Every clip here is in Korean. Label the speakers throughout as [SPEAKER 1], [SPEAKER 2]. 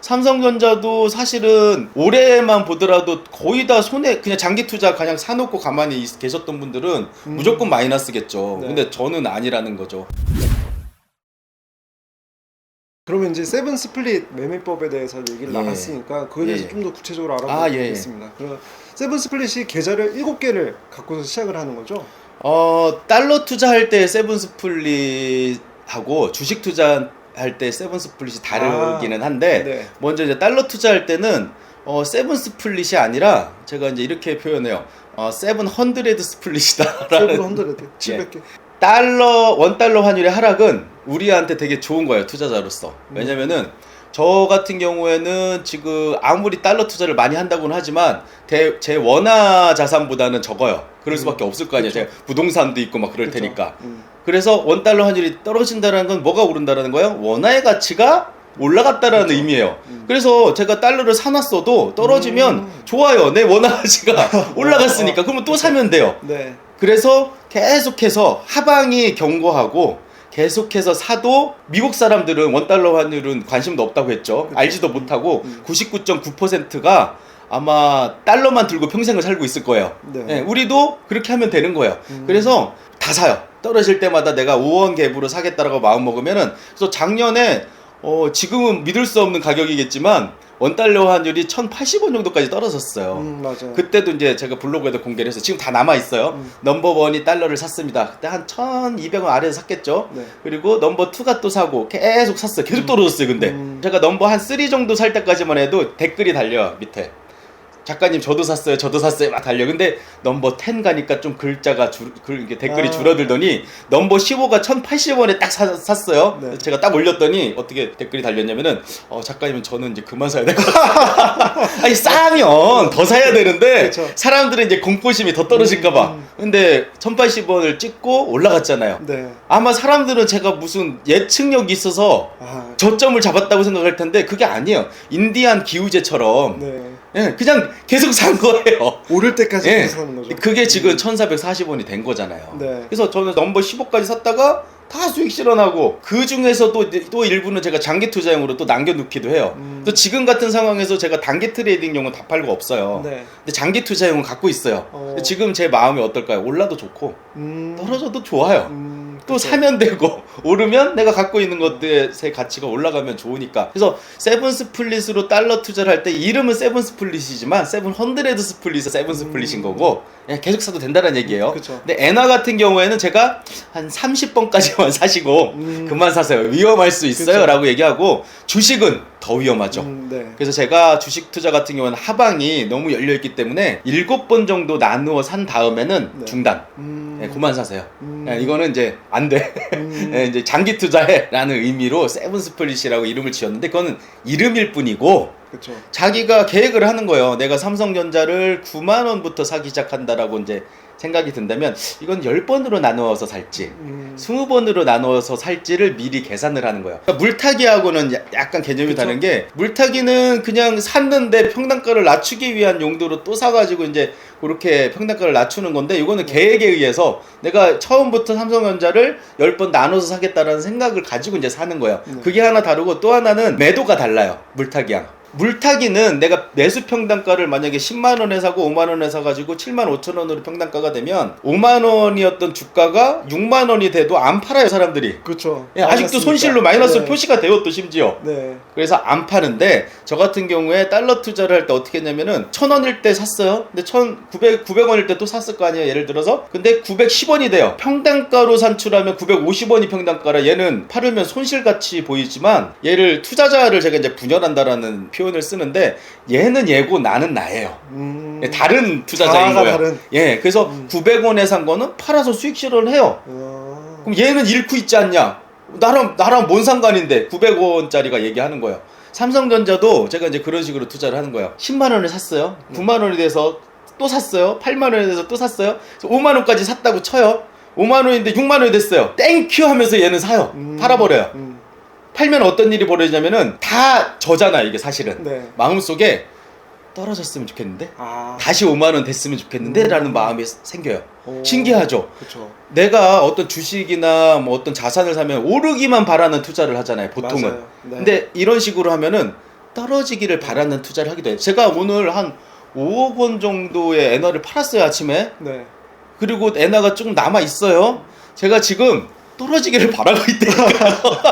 [SPEAKER 1] 삼성전자도 사실은 올해만 보더라도 거의 다 손에 그냥 장기 투자 그냥 사놓고 가만히 계셨던 분들은 무조건 마이너스겠죠.
[SPEAKER 2] 네.
[SPEAKER 1] 근데 저는 아니라는 거죠.
[SPEAKER 2] 그러면 이제 세븐 스플릿 매매법에 대해서 얘기를
[SPEAKER 1] 예.
[SPEAKER 2] 나갔으니까 그거에 대해서
[SPEAKER 1] 예.
[SPEAKER 2] 좀 더 구체적으로
[SPEAKER 1] 아, 예, 예.
[SPEAKER 2] 알아보겠습니다. 그럼 세븐 스플릿이 계좌를 7개를 갖고서 시작을 하는 거죠?
[SPEAKER 1] 달러 투자할 때 세븐 스플릿하고 주식 투자할 때 세븐 스플릿이 다르기는 한데
[SPEAKER 2] 네.
[SPEAKER 1] 먼저 이제 달러 투자할 때는 세븐 스플릿이 아니라 제가 이제 이렇게 표현해요. 세븐 헌드레드 스플릿이다라는.
[SPEAKER 2] 세븐 700개.
[SPEAKER 1] 원달러 환율의 하락은 우리한테 되게 좋은 거예요, 투자자로서. 왜냐면은 저 같은 경우에는 지금 아무리 달러 투자를 많이 한다고는 하지만 제 원화 자산보다는 적어요. 그럴 수밖에 없을 거 아니에요.
[SPEAKER 2] 그쵸.
[SPEAKER 1] 제가 부동산도 있고 막 그럴
[SPEAKER 2] 그쵸.
[SPEAKER 1] 테니까. 그래서 원달러 환율이 떨어진다는 건 뭐가 오른다는 거예요? 원화의 가치가 올라갔다라는
[SPEAKER 2] 그쵸.
[SPEAKER 1] 의미예요. 그래서 제가 달러를 사놨어도 떨어지면 좋아요. 내 원화 가치가 올라갔으니까. 그러면 또 사면 돼요.
[SPEAKER 2] 네.
[SPEAKER 1] 그래서 계속해서 하방이 견고하고 계속해서 사도 미국 사람들은 원달러 환율은 관심도 없다고 했죠.
[SPEAKER 2] 그쵸.
[SPEAKER 1] 알지도 못하고 99.9%가 아마 달러만 들고 평생을 살고 있을 거예요.
[SPEAKER 2] 네.
[SPEAKER 1] 예, 우리도 그렇게 하면 되는 거예요. 그래서 다 사요. 떨어질 때마다 내가 5원 갭으로 사겠다라고 마음 먹으면은. 그래서 작년에 지금은 믿을 수 없는 가격이겠지만 원달러 환율이 1,080원 정도까지 떨어졌어요.
[SPEAKER 2] 맞아요.
[SPEAKER 1] 그때도 이제 제가 블로그에도 공개를 해서 지금 다 남아있어요. 넘버원이 달러를 샀습니다. 그때 한 1,200원 아래에서 샀겠죠.
[SPEAKER 2] 네.
[SPEAKER 1] 그리고 넘버2가 또 사고 계속 샀어요. 계속 떨어졌어요. 근데 제가 넘버 한 3 정도 살 때까지만 해도 댓글이 달려 밑에. 작가님 저도 샀어요 막 달려. 근데 넘버 10 가니까 좀 글자가 이게 댓글이 줄어들더니 넘버 15가 1,080원에 딱 샀어요.
[SPEAKER 2] 네.
[SPEAKER 1] 제가 딱 올렸더니 어떻게 댓글이 달렸냐면은 작가님은 저는 이제 그만 사야 될 것 같아요. 아니 싸면 더 사야 되는데
[SPEAKER 2] 그쵸.
[SPEAKER 1] 사람들은 이제 공포심이 더 떨어질까봐. 근데 1,080원을 찍고 올라갔잖아요.
[SPEAKER 2] 네.
[SPEAKER 1] 아마 사람들은 제가 무슨 예측력이 있어서
[SPEAKER 2] 아,
[SPEAKER 1] 저점을 잡았다고 생각할 텐데 그게 아니에요. 인디안 기우제처럼
[SPEAKER 2] 네.
[SPEAKER 1] 예, 그냥 계속 산 거예요.
[SPEAKER 2] 오를 때까지
[SPEAKER 1] 예,
[SPEAKER 2] 계속 사는 거죠.
[SPEAKER 1] 그게 지금 1,440원이 된 거잖아요.
[SPEAKER 2] 네.
[SPEAKER 1] 그래서 저는 넘버 15까지 샀다가 다 수익 실현하고 그 중에서도 또 일부는 제가 장기 투자용으로 또 남겨놓기도 해요. 또 지금 같은 상황에서 제가 단기 트레이딩용은 다 팔고 없어요.
[SPEAKER 2] 네.
[SPEAKER 1] 근데 장기 투자용은 갖고 있어요. 지금 제 마음이 어떨까요? 올라도 좋고 떨어져도 좋아요. 또
[SPEAKER 2] 그쵸.
[SPEAKER 1] 사면 되고 오르면 내가 갖고 있는 것들의 가치가 올라가면 좋으니까. 그래서 세븐 스플릿으로 달러 투자를 할 때 이름은 세븐 스플릿이지만 세븐 헌드레드 스플릿은 세븐 스플릿인 거고 그냥 계속 사도 된다는 얘기예요.
[SPEAKER 2] 그쵸.
[SPEAKER 1] 근데 엔화 같은 경우에는 제가 한 30번까지만 사시고 그만 사세요. 위험할 수 있어요.
[SPEAKER 2] 그쵸.
[SPEAKER 1] 라고 얘기하고 주식은 더 위험하죠.
[SPEAKER 2] 네.
[SPEAKER 1] 그래서 제가 주식 투자 같은 경우는 하방이 너무 열려있기 때문에 7번 정도 나누어 산 다음에는
[SPEAKER 2] 네.
[SPEAKER 1] 중단. 네, 그만 사세요. 네, 이거는 이제 안 돼. 네, 이제 장기 투자해 라는 의미로 세븐 스플릿이라고 이름을 지었는데 그거는 이름일 뿐이고
[SPEAKER 2] 그렇죠.
[SPEAKER 1] 자기가 계획을 하는 거예요. 내가 삼성전자를 9만 원부터 사기 시작한다라고 이제 생각이 든다면 이건 10번으로 나누어서 살지 20번으로 나누어서 살지를 미리 계산을 하는 거예요. 그러니까 물타기하고는 약간 개념이
[SPEAKER 2] 그쵸?
[SPEAKER 1] 다른 게 물타기는 그냥 샀는데 평단가를 낮추기 위한 용도로 또 사가지고 이제 그렇게 평단가를 낮추는 건데 이거는 계획에 의해서 내가 처음부터 삼성전자를 10번 나눠서 사겠다라는 생각을 가지고 이제 사는 거예요. 그게 하나 다르고 또 하나는 매도가 달라요. 물타기랑. 물타기는 내가 매수 평단가를 만약에 10만원에 사고 5만원에 사가지고 75,000원으로 평단가가 되면 5만원이었던 주가가 6만원이 돼도 안 팔아요 사람들이.
[SPEAKER 2] 그렇죠.
[SPEAKER 1] 예, 아직도 손실로 마이너스 표시가 되어 또 심지어.
[SPEAKER 2] 네.
[SPEAKER 1] 그래서 안 파는데 저 같은 경우에 달러 투자를 할 때 어떻게 했냐면은 1,000원일 때 샀어요. 근데 900원일 때 또 샀을 거 아니에요. 예를 들어서. 근데 910원이 돼요. 평단가로 산출하면 950원이 평단가라 얘는 팔으면 손실같이 보이지만 얘를 투자자를 제가 이제 분열한다라는 표현을 쓰는데 얘는 얘고 나는 나예요. 예, 다른 투자자인 거예요.
[SPEAKER 2] 다른.
[SPEAKER 1] 예, 그래서 900원에 산 거는 팔아서 수익 실현을 해요. 그럼 얘는 잃고 있지 않냐? 나랑 뭔 상관인데 900원짜리가 얘기하는 거예요. 삼성전자도 제가 이제 그런 식으로 투자를 하는 거예요. 10만 원에 샀어요. 9만 원이 돼서 또 샀어요. 8만 원에 돼서 또 샀어요. 5만 원까지 샀다고 쳐요. 5만 원인데 6만 원이 됐어요. 땡큐 하면서 얘는 사요. 팔아버려요. 팔면 어떤 일이 벌어지냐면은 다 저잖아 이게 사실은.
[SPEAKER 2] 네.
[SPEAKER 1] 마음속에 떨어졌으면 좋겠는데
[SPEAKER 2] 아.
[SPEAKER 1] 다시 5만 원 됐으면 좋겠는데 라는 마음이 생겨요. 신기하죠.
[SPEAKER 2] 그렇죠.
[SPEAKER 1] 내가 어떤 주식이나 뭐 어떤 자산을 사면 오르기만 바라는 투자를 하잖아요 보통은.
[SPEAKER 2] 맞아요. 네.
[SPEAKER 1] 근데 이런 식으로 하면은 떨어지기를 바라는 투자를 하기도 해요. 제가 오늘 한 5억 원 정도의 엔화를 팔았어요, 아침에.
[SPEAKER 2] 네.
[SPEAKER 1] 그리고 엔화가 조금 남아 있어요. 제가 지금 떨어지기를 바라고 있대요.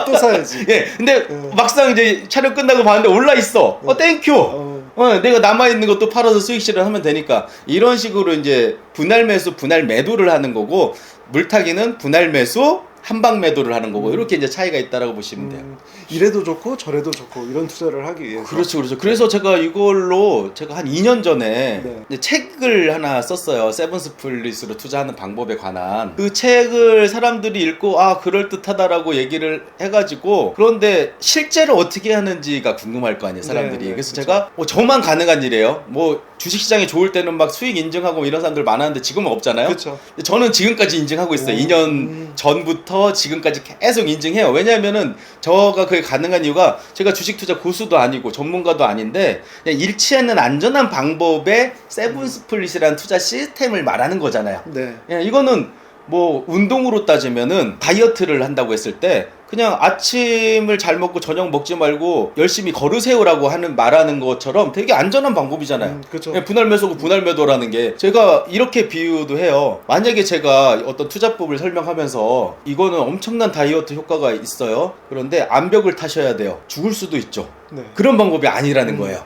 [SPEAKER 2] 또 사야지.
[SPEAKER 1] 예, 근데 막상 이제 촬영 끝나고 봤는데 올라 있어. 땡큐. 내가 남아 있는 것도 팔아서 수익 실현하면 되니까. 이런 식으로 이제 분할 매수, 분할 매도를 하는 거고, 물타기는 분할 매수, 한방 매도를 하는 거고, 이렇게 이제 차이가 있다라고 보시면 돼요.
[SPEAKER 2] 이래도 좋고 저래도 좋고 이런 투자를 하기 위해서.
[SPEAKER 1] 그렇죠, 그렇죠. 그래서 제가 이걸로 제가 한 2년 전에
[SPEAKER 2] 네.
[SPEAKER 1] 이제 책을 하나 썼어요. 세븐스플릿으로 투자하는 방법에 관한. 그 책을 사람들이 읽고 아 그럴 듯하다라고 얘기를 해가지고, 그런데 실제로 어떻게 하는지가 궁금할 거 아니에요, 사람들이.
[SPEAKER 2] 네,
[SPEAKER 1] 그래서
[SPEAKER 2] 그렇죠.
[SPEAKER 1] 제가 저만 가능한 일이에요. 뭐 주식시장이 좋을 때는 막 수익 인증하고 이런 사람들 많았는데 지금은 없잖아요.
[SPEAKER 2] 그렇죠.
[SPEAKER 1] 저는 지금까지 인증하고 있어요. 2년 전부터 지금까지 계속 인증해요. 왜냐하면은 저가 그게 가능한 이유가, 제가 주식 투자 고수도 아니고 전문가도 아닌데 그냥 잃지 않는 안전한 방법의 세븐스플릿이라는 투자 시스템을 말하는 거잖아요.
[SPEAKER 2] 네.
[SPEAKER 1] 예, 이거는 뭐 운동으로 따지면은 다이어트를 한다고 했을 때 그냥 아침을 잘 먹고 저녁 먹지 말고 열심히 걸으세요라고 말하는 것처럼 되게 안전한 방법이잖아요.
[SPEAKER 2] 그렇죠.
[SPEAKER 1] 예, 분할 매수고 분할 매도라는 게, 제가 이렇게 비유도 해요. 만약에 제가 어떤 투자법을 설명하면서 이거는 엄청난 다이어트 효과가 있어요. 그런데 암벽을 타셔야 돼요. 죽을 수도 있죠.
[SPEAKER 2] 네.
[SPEAKER 1] 그런 방법이 아니라는 거예요.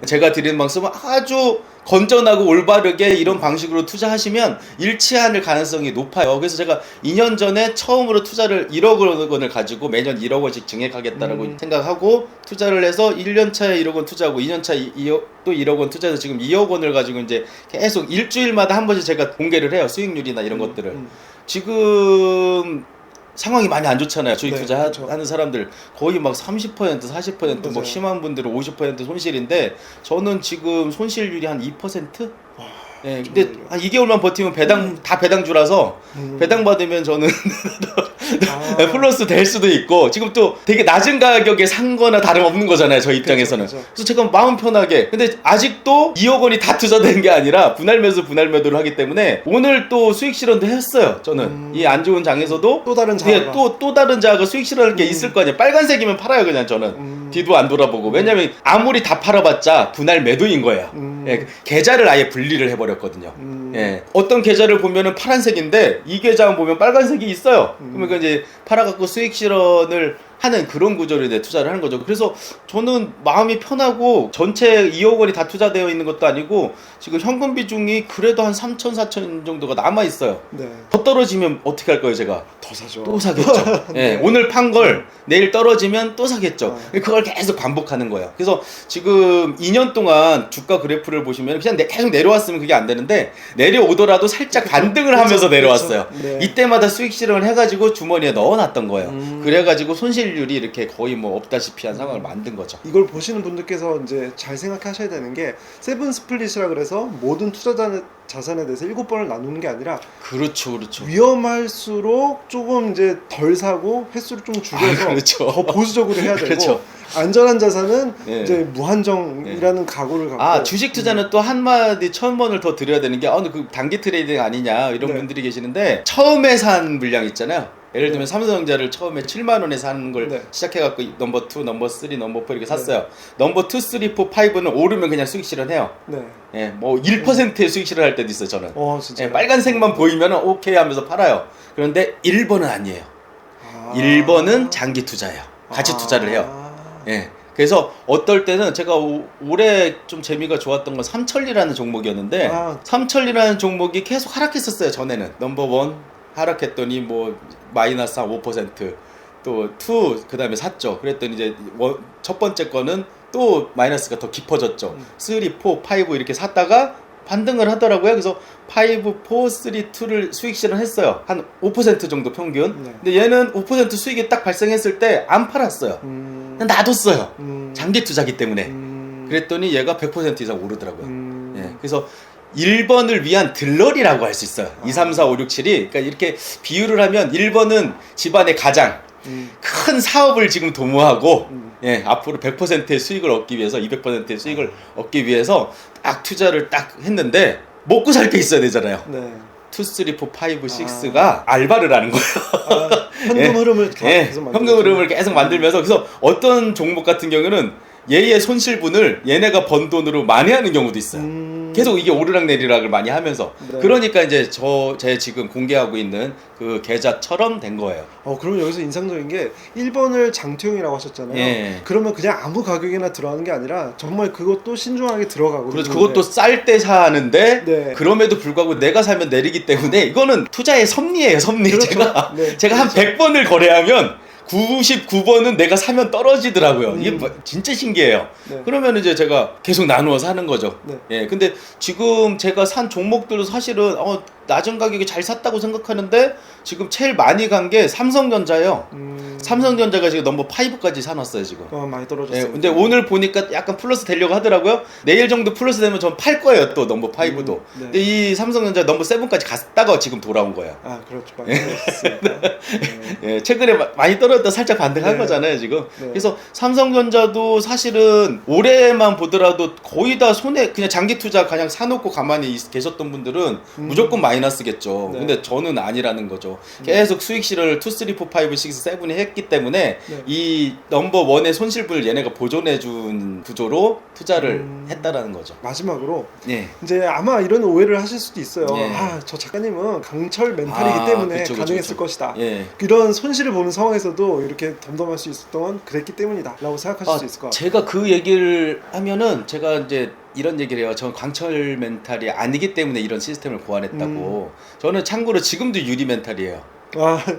[SPEAKER 1] 제가 드리는 방법은 아주 건전하고 올바르게 이런 방식으로 투자하시면 잃지 않을 가능성이 높아요. 그래서 제가 2년 전에 처음으로 투자를 1억 원을 가지고 매년 1억 원씩 증액하겠다라고 생각하고 투자를 해서 1년 차에 1억 원 투자하고 2년 차에 또 1억 원 투자해서 지금 2억 원을 가지고 이제 계속 일주일마다 한 번씩 제가 공개를 해요. 수익률이나 이런 것들을. 지금 상황이 많이 안 좋잖아요. 주식
[SPEAKER 2] 네,
[SPEAKER 1] 투자하는
[SPEAKER 2] 그렇죠.
[SPEAKER 1] 사람들 거의 막 30%, 40%, 뭐
[SPEAKER 2] 맞아요.
[SPEAKER 1] 심한 분들은 50% 손실인데, 저는 지금 손실률이 한 2%? 예, 근데 한 2개월만 버티면 다 배당주라서 배당 받으면 저는 플러스 될 수도 있고, 지금 또 되게 낮은 가격에 산 거나 다름없는 거잖아요, 저 입장에서는.
[SPEAKER 2] 그렇죠.
[SPEAKER 1] 그래서 제가 마음 편하게, 근데 아직도 2억 원이 다 투자된 게 아니라 분할 매수 분할 매도를 하기 때문에 오늘 또 수익 실현도 했어요. 저는 이 안 좋은 장에서도
[SPEAKER 2] 또 다른 자가.
[SPEAKER 1] 예, 또 다른 자가 수익 실현할 게 있을 거 아니에요. 빨간색이면 팔아요, 그냥 저는. 뒤도 안 돌아보고. 왜냐면 아무리 다 팔아봤자 분할 매도인 거예요. 예, 계좌를 아예 분리를 해버렸거든요. 예, 어떤 계좌를 보면은 파란색인데 이 계좌만 보면 빨간색이 있어요. 그러면 이제 팔아갖고 수익 실현을 하는 그런 구조로 이제 투자를 하는 거죠. 그래서 저는 마음이 편하고, 전체 2억 원이 다 투자되어 있는 것도 아니고 지금 현금 비중이 그래도 한 3천, 4천 정도가 남아 있어요.
[SPEAKER 2] 네.
[SPEAKER 1] 더 떨어지면 어떻게 할 거예요, 제가?
[SPEAKER 2] 더 사죠.
[SPEAKER 1] 또 사겠죠. 예, 오늘 판 걸 내일 떨어지면 또 사겠죠. 그걸 계속 반복하는 거예요. 그래서 지금 2년 동안 주가 그래프를 보시면 그냥 계속 내려왔으면 그게 안 되는데, 내려오더라도 살짝 반등을 하면서 내려왔어요.
[SPEAKER 2] 네.
[SPEAKER 1] 이때마다 수익 실현을 해가지고 주머니에 넣어놨던 거예요. 그래가지고 손실률이 이렇게 거의 뭐 없다시피 한 상황을 만든 거죠.
[SPEAKER 2] 이걸 보시는 분들께서 이제 잘 생각하셔야 되는 게, 세븐 스플릿이라 그래서 모든 투자 자산에 대해서 7번을 나누는 게 아니라,
[SPEAKER 1] 그렇죠, 그렇죠.
[SPEAKER 2] 위험할수록 조금 이제 덜 사고 횟수를 좀 줄여서
[SPEAKER 1] 그렇죠.
[SPEAKER 2] 더 보수적으로 해야 되고,
[SPEAKER 1] 그렇죠.
[SPEAKER 2] 안전한 자산은
[SPEAKER 1] 예.
[SPEAKER 2] 이제 무한정이라는 각오를 갖고.
[SPEAKER 1] 주식 투자는 또 한마디 1000번을 더 드려야 되는 게, 그 단기 트레이딩 아니냐 이런
[SPEAKER 2] 네.
[SPEAKER 1] 분들이 계시는데, 처음에 산 물량 있잖아요. 예를 들면 삼성전자를 처음에 7만 원에 사는 걸
[SPEAKER 2] 네.
[SPEAKER 1] 시작해갖고 넘버 2, 넘버 3, 넘버 4 이렇게 샀어요. 넘버 2, 3, 4, 5는 오르면 그냥 수익 실현해요.
[SPEAKER 2] 네.
[SPEAKER 1] 예, 뭐 1%의 수익 실현할 때도 있어요, 저는.
[SPEAKER 2] 진짜.
[SPEAKER 1] 예, 빨간색만 보이면 오케이 하면서 팔아요. 그런데 1번은 아니에요. 1번은 장기 투자예요. 가치 투자를 해요. 예. 그래서 어떨 때는 제가 올해 좀 재미가 좋았던 건 삼천리라는 종목이었는데, 삼천리라는 종목이 계속 하락했었어요, 전에는. 넘버 1 하락했더니 뭐 마이너스 한 5%, 또 2 그 다음에 샀죠. 그랬더니 이제 첫 번째 거는 또 마이너스가 더 깊어졌죠. 3, 4, 5 이렇게 샀다가 반등을 하더라고요. 그래서 5, 4, 3, 2를 수익 실현했어요. 한 5% 정도 평균.
[SPEAKER 2] 네.
[SPEAKER 1] 근데 얘는 5% 수익이 딱 발생했을 때 안 팔았어요. 그냥 놔뒀어요. 장기 투자기 때문에. 그랬더니 얘가 100% 이상 오르더라고요. 예, 그래서 1번을 위한 들러리라고 할 수 있어요. 2, 3, 4, 5, 6, 7이. 그러니까 이렇게 비유를 하면 1번은 집안의 가장 큰 사업을 지금 도모하고, 예, 앞으로 100%의 수익을 얻기 위해서, 200%의 수익을 얻기 위해서 딱 투자를 딱 했는데, 먹고 살 게 있어야 되잖아요.
[SPEAKER 2] 네.
[SPEAKER 1] 2, 3, 4, 5, 6가 알바를 하는 거예요.
[SPEAKER 2] 현금 흐름을 계속
[SPEAKER 1] 현금 흐름을 계속 만들면서. 그래서 어떤 종목 같은 경우는 얘의 손실분을 얘네가 번 돈으로 만회하는 경우도 있어요. 계속 이게 오르락내리락을 많이 하면서
[SPEAKER 2] 네.
[SPEAKER 1] 그러니까 이제 제 지금 공개하고 있는 그 계좌처럼 된 거예요.
[SPEAKER 2] 그럼 여기서 인상적인 게 1번을 장투용이라고 하셨잖아요.
[SPEAKER 1] 예.
[SPEAKER 2] 그러면 그냥 아무 가격이나 들어가는 게 아니라 정말 그것도 신중하게 들어가고.
[SPEAKER 1] 그렇죠. 그것도 쌀 때 사는데
[SPEAKER 2] 네.
[SPEAKER 1] 그럼에도 불구하고 내가 사면 내리기 때문에 이거는 투자의 섭리예요, 섭리.
[SPEAKER 2] 그렇죠. 네,
[SPEAKER 1] 제가 한
[SPEAKER 2] 그렇죠.
[SPEAKER 1] 100번을 거래하면 99번은 내가 사면 떨어지더라고요. 이게 진짜 신기해요.
[SPEAKER 2] 네.
[SPEAKER 1] 그러면 이제 제가 계속 나누어서 하는 거죠.
[SPEAKER 2] 네.
[SPEAKER 1] 예, 근데 지금 제가 산 종목들은 사실은 낮은 가격에 잘 샀다고 생각하는데 지금 제일 많이 간 게 삼성전자예요. 삼성전자가 지금 넘버 5까지 사놨어요 지금.
[SPEAKER 2] 많이 떨어졌어요.
[SPEAKER 1] 예, 근데 오늘 보니까 약간 플러스 되려고 하더라고요. 내일 정도 플러스 되면 전 팔 거예요 또 넘버 5도.
[SPEAKER 2] 네.
[SPEAKER 1] 근데 이 삼성전자 넘버 7까지 갔다가 지금 돌아온 거예요.
[SPEAKER 2] 그렇죠. 많이 떨어졌으니까. 네.
[SPEAKER 1] 예, 최근에 많이 떨어졌다 살짝 반등한
[SPEAKER 2] 네.
[SPEAKER 1] 거잖아요 지금.
[SPEAKER 2] 네.
[SPEAKER 1] 그래서 삼성전자도 사실은 올해만 보더라도 거의 다 손에 그냥 장기 투자 그냥 사놓고 가만히 계셨던 분들은 무조건 마이너스겠죠.
[SPEAKER 2] 네.
[SPEAKER 1] 근데 저는 아니라는 거죠. 계속 수익 실현을 2, 3, 4, 5, 6, 7이 했기 때문에
[SPEAKER 2] 네.
[SPEAKER 1] 이 넘버 1의 손실분을 얘네가 보존해준 구조로 투자를 했다라는 거죠.
[SPEAKER 2] 마지막으로
[SPEAKER 1] 네.
[SPEAKER 2] 이제 아마 이런 오해를 하실 수도 있어요.
[SPEAKER 1] 예.
[SPEAKER 2] 저 작가님은 강철 멘탈이기 때문에
[SPEAKER 1] 그쵸,
[SPEAKER 2] 가능했을
[SPEAKER 1] 그쵸.
[SPEAKER 2] 것이다.
[SPEAKER 1] 예.
[SPEAKER 2] 이런 손실을 보는 상황에서도 이렇게 덤덤할 수 있었던 건 그랬기 때문이다 라고 생각하실 수 있을 것 같아요.
[SPEAKER 1] 제가 그 얘기를 하면은 제가 이제 이런 얘기를 해요. 저는 강철 멘탈이 아니기 때문에 이런 시스템을 고안했다고. 저는 참고로 지금도 유리 멘탈이에요.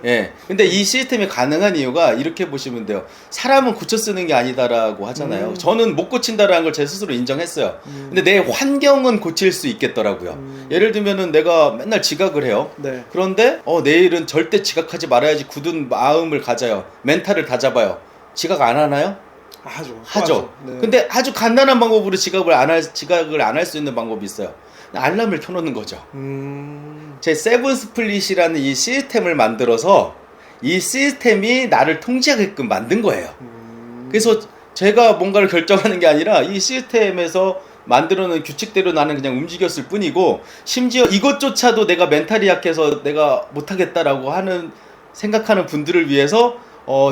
[SPEAKER 1] 예. 근데 이 시스템이 가능한 이유가 이렇게 보시면 돼요. 사람은 고쳐 쓰는 게 아니다라고 하잖아요. 저는 못 고친다라는 걸 제 스스로 인정했어요. 근데 내 환경은 고칠 수 있겠더라고요. 예를 들면은 내가 맨날 지각을 해요.
[SPEAKER 2] 네.
[SPEAKER 1] 그런데 내일은 절대 지각하지 말아야지 굳은 마음을 가져요. 멘탈을 다잡아요. 지각 안 하나요? 하죠.
[SPEAKER 2] 네.
[SPEAKER 1] 근데 아주 간단한 방법으로 지각을 안 할 수 있는 방법이 있어요. 알람을 켜놓는 거죠. 제 세븐 스플릿이라는 이 시스템을 만들어서 이 시스템이 나를 통제하게끔 만든 거예요. 그래서 제가 뭔가를 결정하는 게 아니라 이 시스템에서 만들어놓은 규칙대로 나는 그냥 움직였을 뿐이고, 심지어 이것조차도 내가 멘탈이 약해서 내가 못하겠다라고 생각하는 분들을 위해서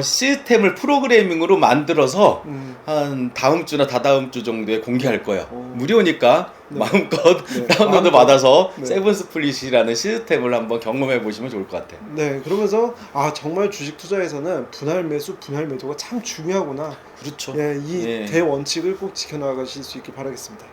[SPEAKER 1] 시스템을 프로그래밍으로 만들어서 한 다음 주나 다다음 주 정도에 공개할 거예요. 무료니까
[SPEAKER 2] 네.
[SPEAKER 1] 마음껏
[SPEAKER 2] 네.
[SPEAKER 1] 다운로드 받아서
[SPEAKER 2] 네.
[SPEAKER 1] 세븐 스플릿이라는 시스템을 한번 경험해 보시면 좋을 것 같아요.
[SPEAKER 2] 네, 그러면서 정말 주식 투자에서는 분할 매수, 분할 매도가 참 중요하구나.
[SPEAKER 1] 그렇죠.
[SPEAKER 2] 이
[SPEAKER 1] 예.
[SPEAKER 2] 대원칙을 꼭 지켜나가실 수 있길 바라겠습니다.